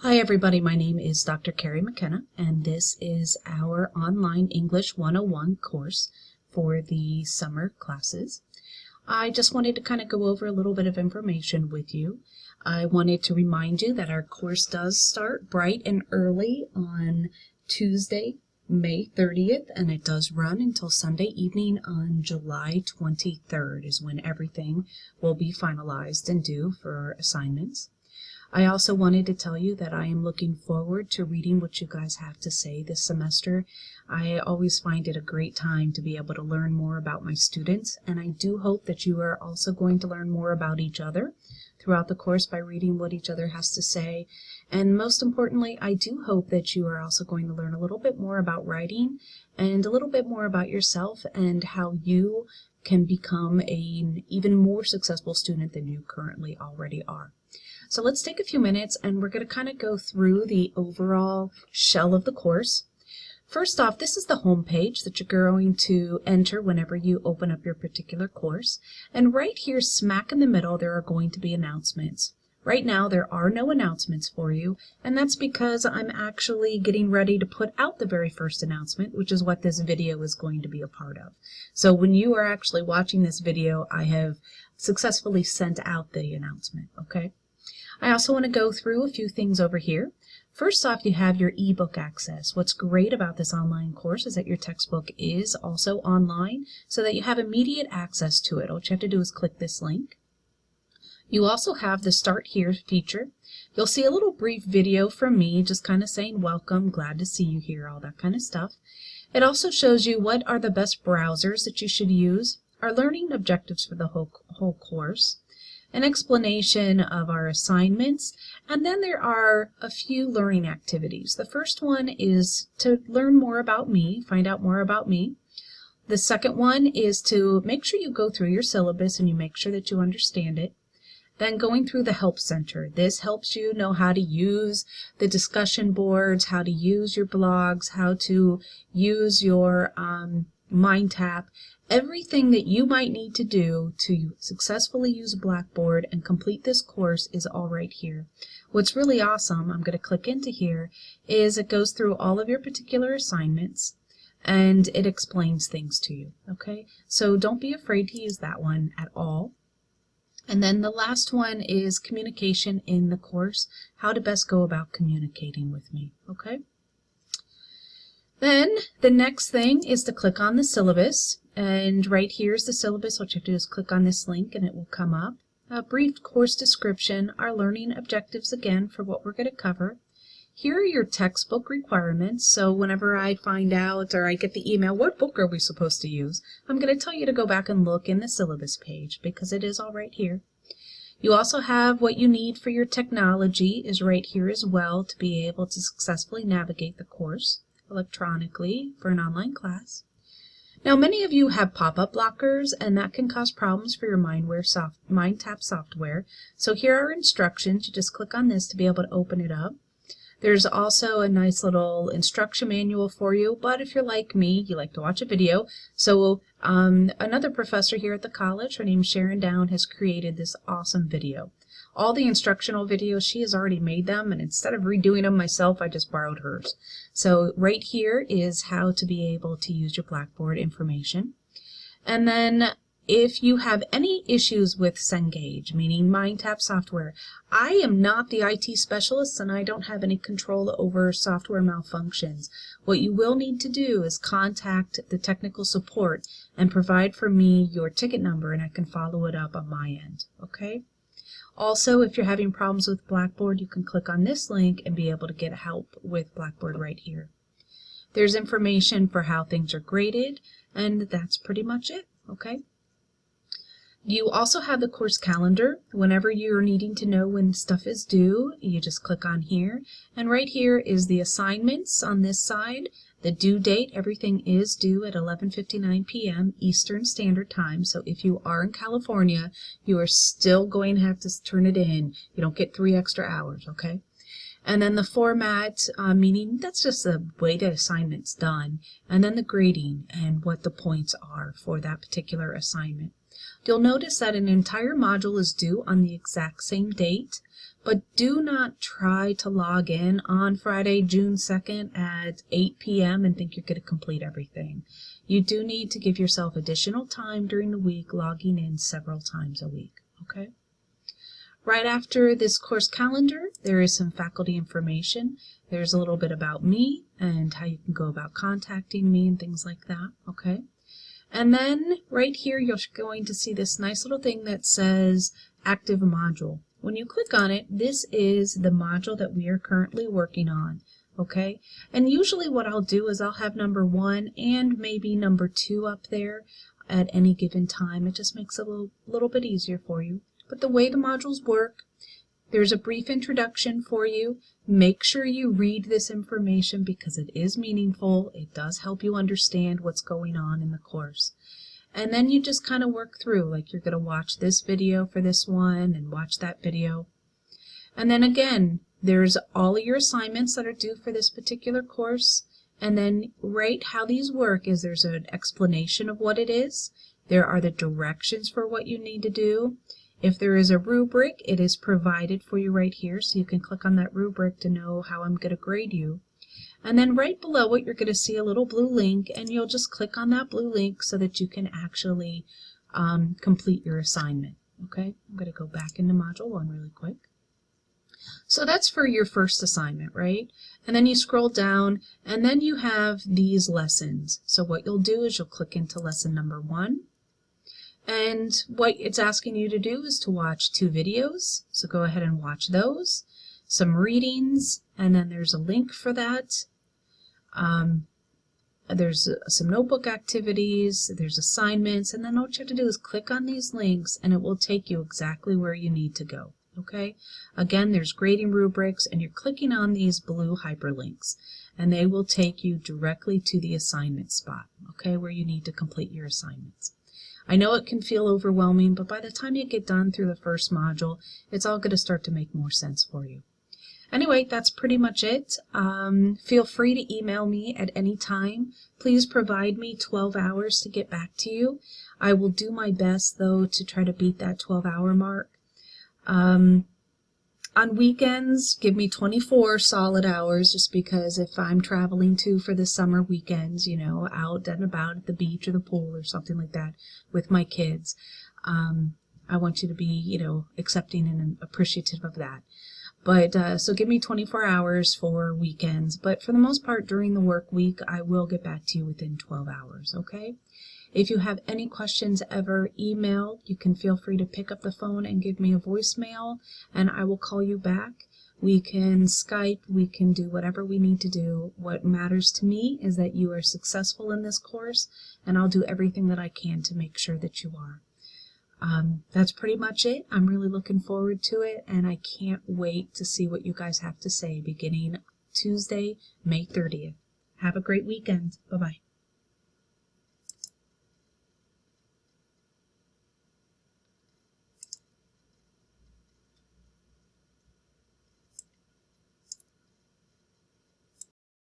Hi everybody, my name is Dr. Carrie McKenna, and this is our online English 101 course for the summer classes. I just wanted to kind of go over a little bit of information with you. I wanted to remind you that our course does start bright and early on Tuesday, May 30th, and it does run until Sunday evening on July 23rd is when everything will be finalized and due for assignments. I also wanted to tell you that I am looking forward to reading what you guys have to say this semester. I always find it a great time to be able to learn more about my students, and I do hope that you are also going to learn more about each other throughout the course by reading what each other has to say. And most importantly, I do hope that you are also going to learn a little bit more about writing and a little bit more about yourself and how you can become an even more successful student than you currently already are. So let's take a few minutes and we're going to kind of go through the overall shell of the course. First off, this is the home page that you're going to enter whenever you open up your particular course. And right here, smack in the middle, there are going to be announcements. Right now, there are no announcements for you, and that's because I'm actually getting ready to put out the very first announcement, which is what this video is going to be a part of. So when you are actually watching this video, I have successfully sent out the announcement, okay? I also want to go through a few things over here. First off, you have your ebook access. What's great about this online course is that your textbook is also online so that you have immediate access to it. All you have to do is click this link. You also have the Start Here feature. You'll see a little brief video from me just kind of saying welcome, glad to see you here, all that kind of stuff. It also shows you what are the best browsers that you should use, our learning objectives for the whole course, an explanation of our assignments, and then there are a few learning activities. The first one is to learn more about me, find out more about me. The second one is to make sure you go through your syllabus and you make sure that you understand it. Then going through the Help Center. This helps you know how to use the discussion boards, how to use your blogs, how to use your MindTap. Everything that you might need to do to successfully use Blackboard and complete this course is all right here. What's really awesome, I'm going to click into here, is it goes through all of your particular assignments and it explains things to you, okay? So don't be afraid to use that one at all. And then the last one is communication in the course, how to best go about communicating with me, okay? Then the next thing is to click on the syllabus, and right here is the syllabus. What you have to do is click on this link and it will come up. A brief course description, our learning objectives again for what we're going to cover. Here are your textbook requirements, so whenever I find out or I get the email, what book are we supposed to use, I'm going to tell you to go back and look in the syllabus page because it is all right here. You also have what you need for your technology is right here as well to be able to successfully navigate the course electronically for an online class. Now many of you have pop-up blockers and that can cause problems for your MindTap software. So here are instructions. You just click on this to be able to open it up. There's also a nice little instruction manual for you, but if you're like me, you like to watch a video. So another professor here at the college, her name's Sharon Down, has created this awesome video. All the instructional videos, she has already made them, and instead of redoing them myself, I just borrowed hers. So right here is how to be able to use your Blackboard information. And then if you have any issues with Cengage, meaning MindTap software, I am not the IT specialist and I don't have any control over software malfunctions. What you will need to do is contact the technical support and provide for me your ticket number and I can follow it up on my end, okay? Also, if you're having problems with Blackboard, you can click on this link and be able to get help with Blackboard right here. There's information for how things are graded, and that's pretty much it, okay? You also have the course calendar. Whenever you're needing to know when stuff is due, you just click on here. And right here is the assignments on this side. The due date, everything is due at 11:59 p.m. Eastern Standard Time. So if you are in California, you are still going to have to turn it in. You don't get 3 extra hours, okay? And then the format, meaning that's just the way the assignment's done. And then the grading and what the points are for that particular assignment. You'll notice that an entire module is due on the exact same date, but do not try to log in on Friday, June 2nd at 8 p.m. and think you're going to complete everything. You do need to give yourself additional time during the week, logging in several times a week, okay? Right after this course calendar, there is some faculty information. There's a little bit about me and how you can go about contacting me and things like that, okay? And then right here, you're going to see this nice little thing that says Active Module. When you click on it, this is the module that we are currently working on, okay? And usually what I'll do is I'll have number 1 and maybe number 2 up there at any given time. It just makes it a little bit easier for you. But the way the modules work, there's a brief introduction for you. Make sure you read this information because it is meaningful. It does help you understand what's going on in the course. And then you just kind of work through, like you're going to watch this video for this one and watch that video. And then again, there's all of your assignments that are due for this particular course. And then right how these work is there's an explanation of what it is. There are the directions for what you need to do. If there is a rubric, it is provided for you right here, so you can click on that rubric to know how I'm going to grade you. And then right below it, you're going to see a little blue link, and you'll just click on that blue link so that you can actually complete your assignment. Okay, I'm going to go back into Module 1 really quick. So that's for your first assignment, right? And then you scroll down, and then you have these lessons. So what you'll do is you'll click into lesson number 1. And what it's asking you to do is to watch 2 videos, so go ahead and watch those, some readings, and then there's a link for that. There's some notebook activities, there's assignments, and then what you have to do is click on these links and it will take you exactly where you need to go, okay? Again, there's grading rubrics and you're clicking on these blue hyperlinks and they will take you directly to the assignment spot, okay, where you need to complete your assignments. I know it can feel overwhelming, but by the time you get done through the first module, it's all going to start to make more sense for you. Anyway, that's pretty much it. Feel free to email me at any time. Please provide me 12 hours to get back to you. I will do my best, though, to try to beat that 12-hour mark. On weekends, give me 24 solid hours, just because if I'm traveling too for the summer weekends, you know, out and about at the beach or the pool or something like that with my kids, I want you to be, you know, accepting and appreciative of that. But so give me 24 hours for weekends, but for the most part during the work week, I will get back to you within 12 hours, okay? If you have any questions ever, email. You can feel free to pick up the phone and give me a voicemail, and I will call you back. We can Skype. We can do whatever we need to do. What matters to me is that you are successful in this course, and I'll do everything that I can to make sure that you are. That's pretty much it. I'm really looking forward to it, and I can't wait to see what you guys have to say beginning Tuesday, May 30th. Have a great weekend. Bye-bye.